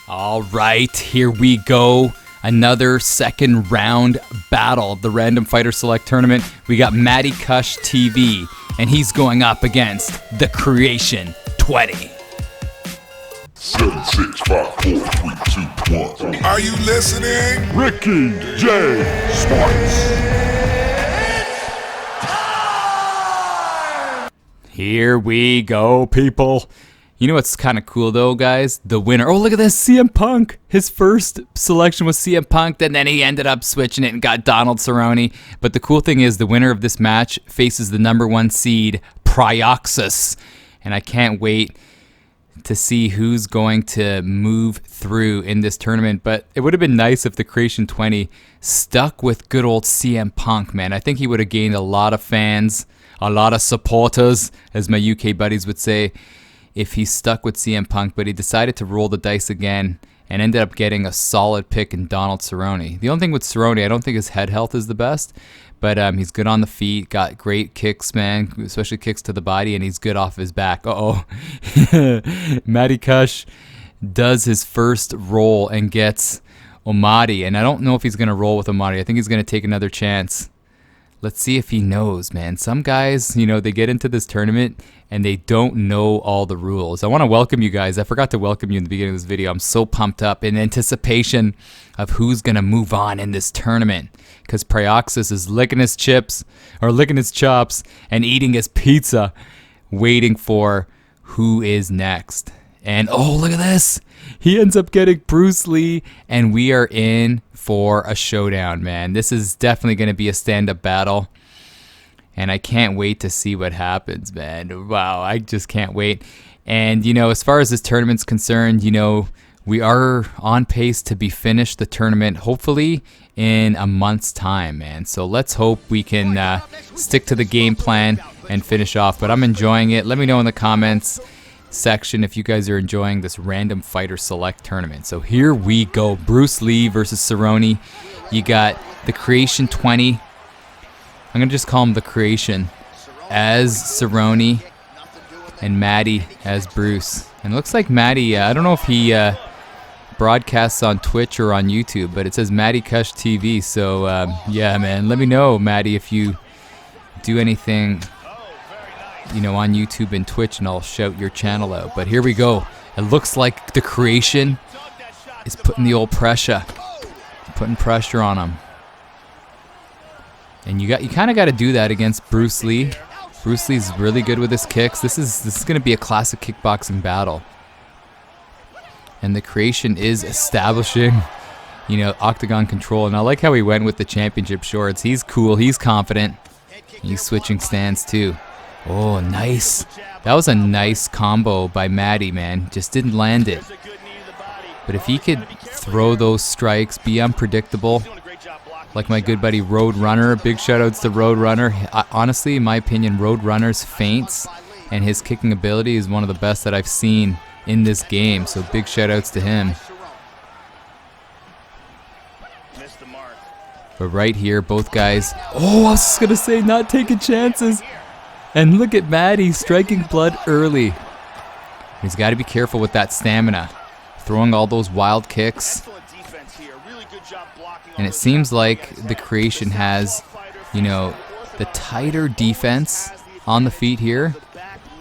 All right, here we go. Another second round battle of the Random Fighter Select Tournament. We got Matty Kush TV, and he's going up against the Creation 20. 7, 6, 5, 4, 3, 2, 1. Are you listening? Ricky J. Sparks. Here we go, people. You know what's kind of cool though, guys? The winner. Oh, look at this, CM Punk. His first selection was CM Punk, and then he ended up switching it and got Donald Cerrone. But the cool thing is the winner of this match faces the #1 seed, PRYOXIS. And I can't wait to see who's going to move through in this tournament. But it would have been nice if the Creation 20 stuck with good old CM Punk, man. I think he would have gained a lot of fans, a lot of supporters, as my UK buddies would say, if he stuck with CM Punk. But he decided to roll the dice again and ended up getting a solid pick in Donald Cerrone. The only thing with Cerrone, I don't think his head health is the best, but he's good on the feet, got great kicks, man, especially kicks to the body, and he's good off his back. Uh-oh. Matty Kush does his first roll and gets Omadi, and I don't know if he's going to roll with Omadi. I think he's going to take another chance. Let's see if he knows, man. Some guys, you know, they get into this tournament and they don't know all the rules. I want to welcome you guys. I forgot to welcome you in the beginning of this video. I'm so pumped up in anticipation of who's going to move on in this tournament, because PRYOXIS is licking his chops and eating his pizza, waiting for who is next. And oh, look at this. He ends up getting Bruce Lee, and we are in for a showdown, man. This is definitely going to be a stand-up battle, and I can't wait to see what happens, man. Wow, I just can't wait. And, you know, as far as this tournament's concerned, you know, we are on pace to be finished the tournament, hopefully in a month's time, man. So let's hope we can stick to the game plan and finish off. But I'm enjoying it. Let me know in the comments section if you guys are enjoying this Random Fighter Select Tournament. So here we go. Bruce Lee versus Cerrone. You got the Creation 20. I'm going to just call him the Creation as Cerrone and Matty as Bruce. And it looks like Matty, I don't know if he broadcasts on Twitch or on YouTube, but it says Matty Kush TV. So yeah, man, let me know, Matty, if you do anything, you know, on YouTube and Twitch, and I'll shout your channel out. But here we go. It looks like the Creation is putting the old pressure, putting pressure on him. And you kind of got to do that against Bruce Lee. Bruce Lee's really good with his kicks. This is going to be a classic kickboxing battle. And the Creation is establishing, you know, octagon control. And I like how he went with the championship shorts. He's cool. He's confident. He's switching stands too. Oh, nice. That was a nice combo by Matty, man. Just didn't land it. But if he could throw those strikes, be unpredictable, like my good buddy Roadrunner. Big shoutouts to Roadrunner. Honestly, in my opinion, Roadrunner's feints and his kicking ability is one of the best that I've seen in this game. So big shoutouts to him. But right here, both guys. Oh, I was just going to say, not taking chances. And look at Matty striking blood early. He's got to be careful with that stamina. Throwing all those wild kicks. And it seems like the Creation has, you know, the tighter defense on the feet here.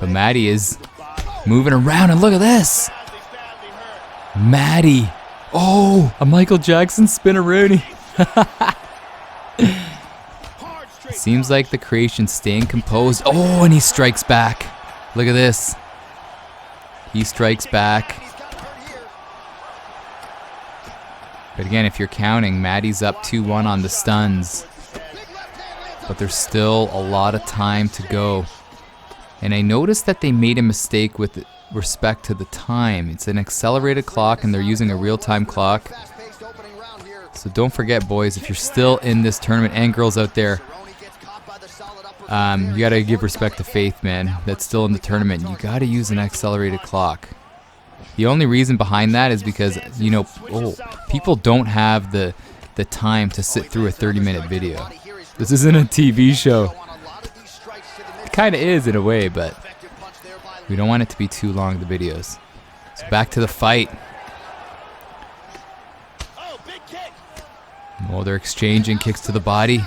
But Matty is moving around, and look at this. Matty. Oh, a Michael Jackson spin-a-rooney. Seems like the Creation staying composed. Oh, and he strikes back. Look at this. He strikes back. But again, if you're counting, Matty's up 2-1 on the stuns. But there's still a lot of time to go. And I noticed that they made a mistake with respect to the time. It's an accelerated clock, and they're using a real-time clock. So don't forget, boys, if you're still in this tournament, and girls out there, you got to give respect to Faith, man. That's still in the tournament. You got to use an accelerated clock. The only reason behind that is because, you know, people don't have the time to sit through a 30-minute video. This isn't a TV show. It kind of is in a way, but we don't want it to be too long, the videos. So back to the fight. Oh, they're exchanging kicks to the body.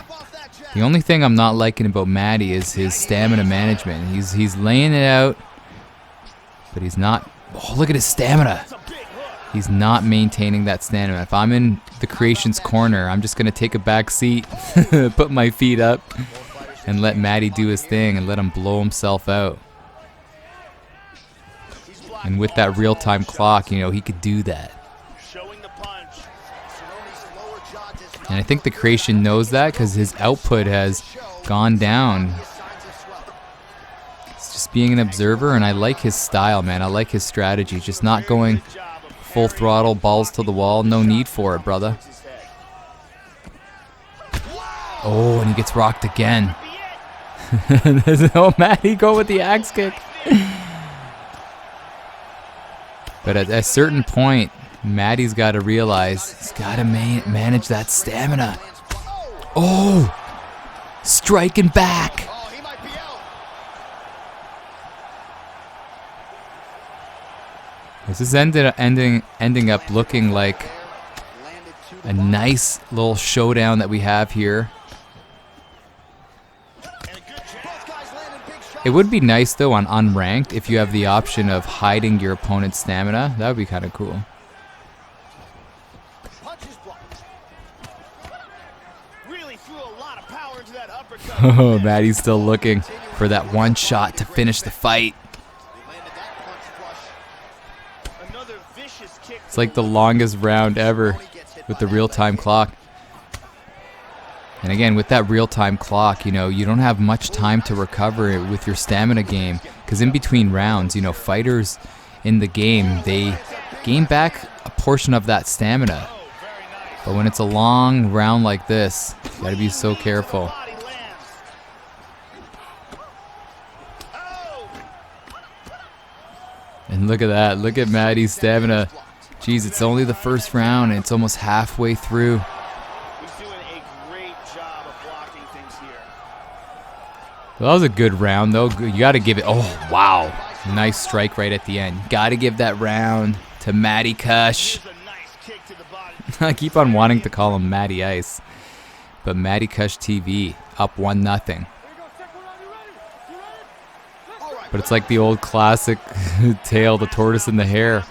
The only thing I'm not liking about Matty is his stamina management. He's laying it out, but he's not. Oh, look at his stamina. He's not maintaining that stamina. If I'm in the Creation's corner, I'm just going to take a back seat, put my feet up, and let Matty do his thing and let him blow himself out. And with that real-time clock, you know, he could do that. And I think the Creation knows that because his output has gone down. It's just being an observer, and I like his style, man. I like his strategy. Just not going full throttle, balls to the wall. No need for it, brother. Oh, and he gets rocked again. Oh, Matty, go with the axe kick. But at a certain point, Matty's got to realize he's got to manage that stamina. Oh, striking back. This is ending up looking like a nice little showdown that we have here. It would be nice though on unranked if you have the option of hiding your opponent's stamina. That would be kind of cool. Oh, Matty's still looking for that one shot to finish the fight. It's like the longest round ever with the real-time clock. And again, with that real-time clock, you know, you don't have much time to recover with your stamina game. Because in between rounds, you know, fighters in the game, they gain back a portion of that stamina. But when it's a long round like this, you gotta be so careful. And look at that. Look at Matty's stamina. Jeez, it's only the first round and it's almost halfway through. Well, that was a good round, though. You got to give it. Oh, wow. Nice strike right at the end. Got to give that round to Matty Kush. I keep on wanting to call him Matty Ice. But Matty Kush TV, up 1-0. But it's like the old classic tale, the tortoise and the hare.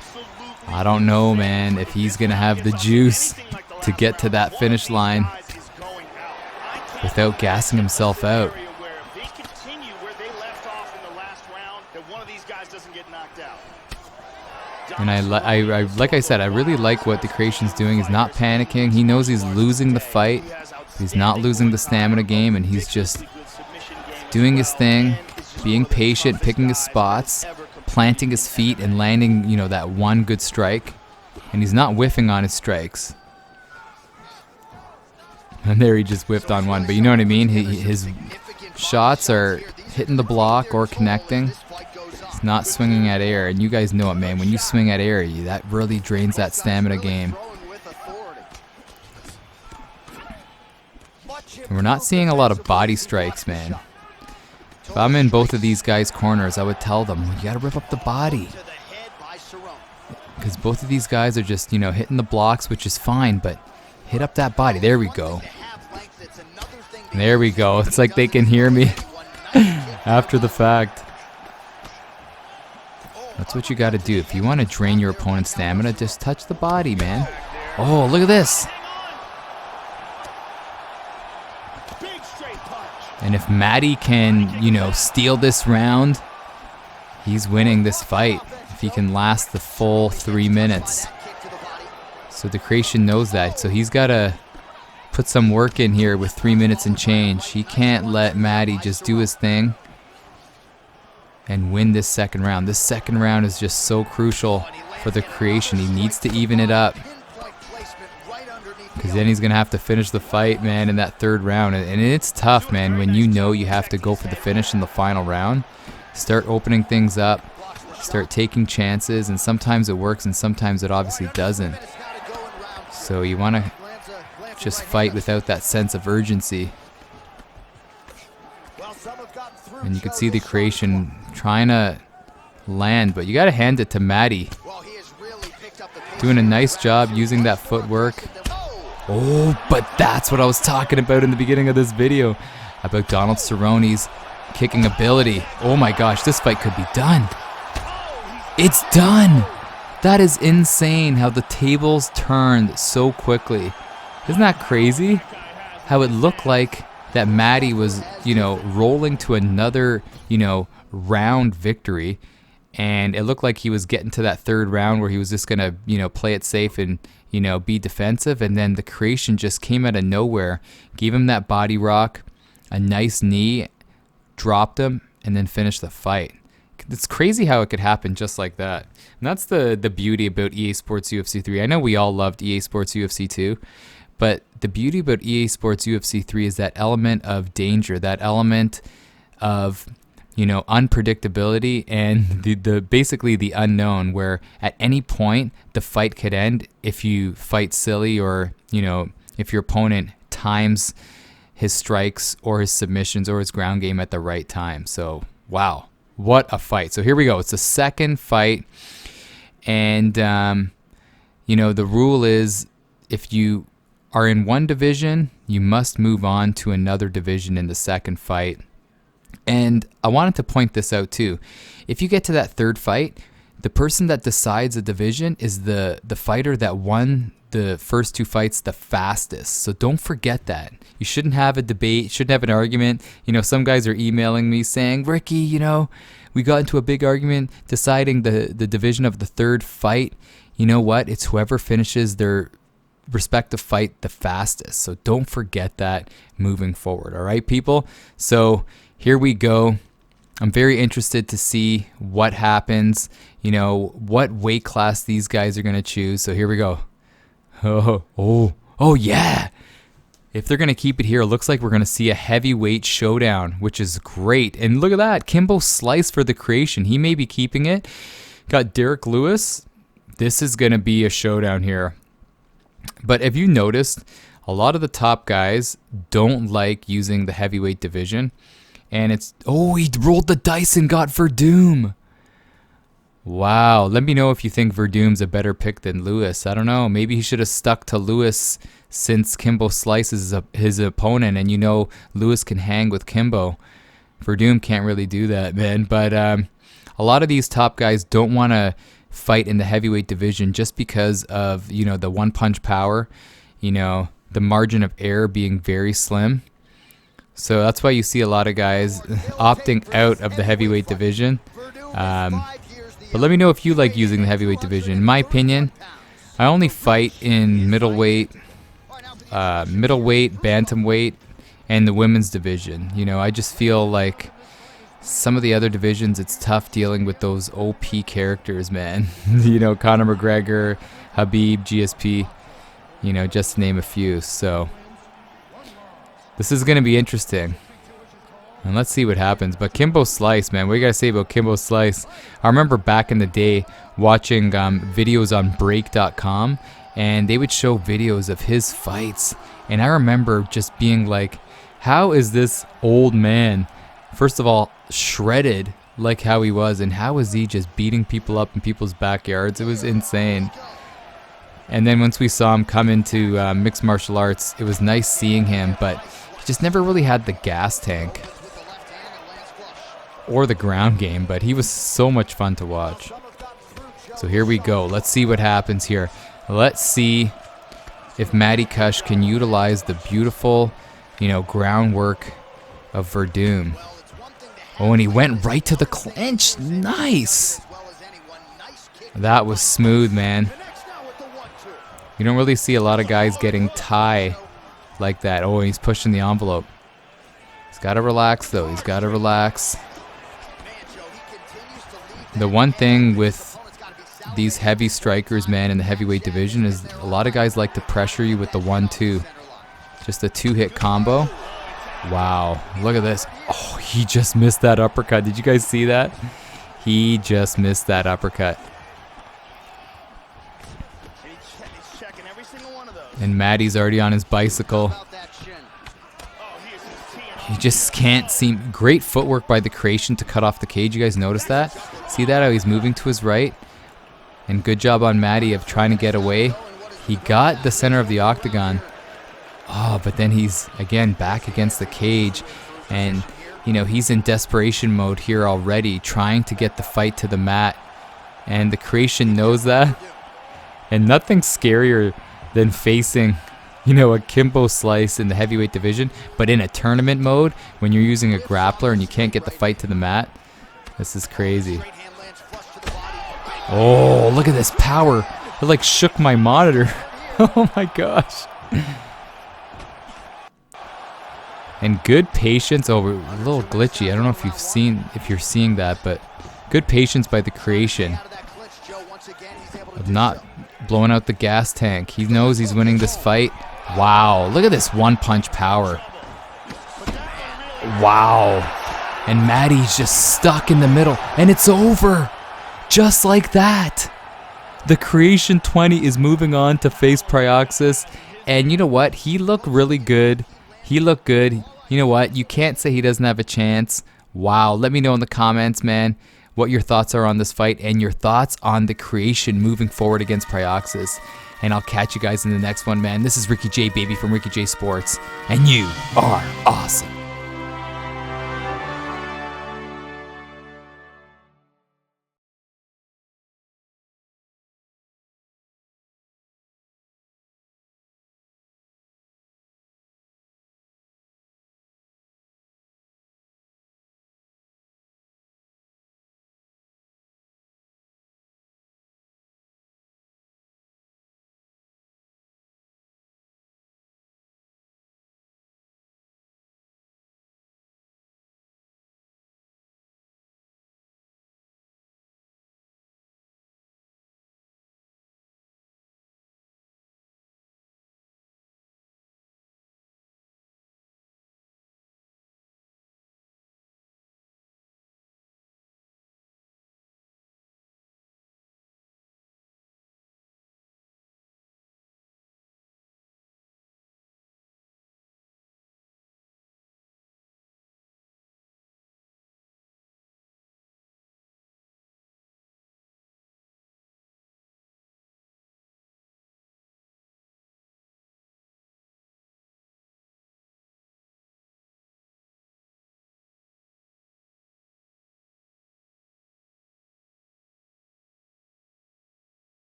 I don't know, man, if he's going to have the juice to get to that finish line without gassing himself out. And I like I said, I really like what the Creation's doing. He's not panicking. He knows he's losing the fight. He's not losing the stamina game, and he's just doing his thing, being patient, picking his spots, planting his feet, and landing, you know, that one good strike. And he's not whiffing on his strikes. And there he just whiffed on one. But you know what I mean? His shots are hitting the block or connecting. It's not swinging at air, and you guys know it, man. When you swing at air, that really drains that stamina game. And we're not seeing a lot of body strikes, man. If I'm in both of these guys' corners, I would tell them, you gotta rip up the body. Because both of these guys are just, you know, hitting the blocks, which is fine, but hit up that body. There we go. There we go. It's like they can hear me after the fact. That's what you got to do. If you want to drain your opponent's stamina, just touch the body, man. Oh, look at this. And if Matty can, you know, steal this round, he's winning this fight. If he can last the full 3 minutes. So the Creation knows that. So he's got to put some work in here with 3 minutes and change. He can't let Matty just do his thing and win this second round. This second round is just so crucial for the Creation. He needs to even it up. Because then he's going to have to finish the fight, man, in that third round. And it's tough, man, when you know you have to go for the finish in the final round. Start opening things up. Start taking chances. And sometimes it works and sometimes it obviously doesn't. So you want to just fight without that sense of urgency. And you could see the Creation trying to land, but you got to hand it to Matty. Doing a nice job using that footwork. Oh, but that's what I was talking about in the beginning of this video, about Donald Cerrone's kicking ability. Oh my gosh, this fight could be done. It's done. That is insane how the tables turned so quickly. Isn't that crazy? How it looked like that Maddie was, rolling to another, round victory. And it looked like he was getting to that third round where he was just going to, play it safe and, be defensive. And then the creation just came out of nowhere, gave him that body rock, a nice knee, dropped him, and then finished the fight. It's crazy how it could happen just like that. And that's the beauty about EA Sports UFC 3. I know we all loved EA Sports UFC 2, but the beauty about EA Sports UFC 3 is that element of danger, that element of unpredictability, and the basically the unknown, where at any point the fight could end if you fight silly, or if your opponent times his strikes or his submissions or his ground game at the right time. So wow, what a fight. So here we go. It's the second fight, and the rule is if you are in one division, you must move on to another division in the second fight. And I wanted to point this out too. If you get to that third fight, the person that decides a division is the fighter that won the first two fights the fastest. So don't forget that. You shouldn't have a debate, shouldn't have an argument. Some guys are emailing me saying, Ricky, we got into a big argument deciding the division of the third fight. You know what? It's whoever finishes their respective fight the fastest. So don't forget that moving forward. All right, people? So here we go. I'm very interested to see what happens, what weight class these guys are going to choose. So here we go. Oh, yeah. If they're going to keep it here, it looks like we're going to see a heavyweight showdown, which is great. And look at that. Kimbo Slice for the creation. He may be keeping it. Got Derek Lewis. This is going to be a showdown here. But have you noticed a lot of the top guys don't like using the heavyweight division? And he rolled the dice and got Verdum. Wow. Let me know if you think Verdum's a better pick than Lewis. I don't know. Maybe he should have stuck to Lewis since Kimbo Slice is his opponent. And Lewis can hang with Kimbo. Verdum can't really do that, man. But a lot of these top guys don't want to fight in the heavyweight division just because of, the one-punch power, the margin of error being very slim. So that's why you see a lot of guys opting out of the heavyweight division. But let me know if you like using the heavyweight division. In my opinion, I only fight in middleweight, bantamweight, and the women's division. I just feel like some of the other divisions, it's tough dealing with those OP characters, man. Conor McGregor, Khabib, GSP, just to name a few. So this is going to be interesting. And let's see what happens. But Kimbo Slice, man, what do you got to say about Kimbo Slice? I remember back in the day watching videos on break.com, and they would show videos of his fights. And I remember just being like, how is this old man, first of all, shredded like how he was, and how is he just beating people up in people's backyards? It was insane. And then once we saw him come into mixed martial arts, it was nice seeing him, but he just never really had the gas tank or the ground game, but he was so much fun to watch. So here we go. Let's see what happens here. Let's see if Matty Kush can utilize the beautiful, groundwork of Verdum. Oh, and he went right to the clinch. Nice. That was smooth, man. You don't really see a lot of guys getting tie like that. Oh, he's pushing the envelope. He's got to relax, though. He's got to relax. The one thing with these heavy strikers, man, in the heavyweight division is a lot of guys like to pressure you with the 1-2. Just a 2-hit combo. Wow. Look at this. Oh, he just missed that uppercut. Did you guys see that? He just missed that uppercut. And Matty's already on his bicycle. He just can't seem... Great footwork by the creation to cut off the cage. You guys notice that? See that? How he's moving to his right? And good job on Matty of trying to get away. He got the center of the octagon. Oh, but then he's, again, back against the cage. And, you know, he's in desperation mode here already, trying to get the fight to the mat. And the Creation knows that. And nothing's scarier than facing, you know, a Kimbo Slice in the heavyweight division. But in a tournament mode, when you're using a grappler and you can't get the fight to the mat, this is crazy. Oh, look at this power. It like shook my monitor. Oh my gosh. And good patience over, a little glitchy. I don't know if you're seeing that, but good patience by the Creation of not blowing out the gas tank. He knows he's winning this fight. Wow, look at this one punch power. Wow. And Maddie's just stuck in the middle, and it's over. Just like that. The Creation 20 is moving on to face PRYOXIS. And you know what? He looked really good. He looked good. You know what? You can't say he doesn't have a chance. Wow. Let me know in the comments, man, what your thoughts are on this fight and your thoughts on the Creation moving forward against PRYOXIS. And I'll catch you guys in the next one, man. This is Ricky J, baby, from Ricky J Sports. And you are awesome.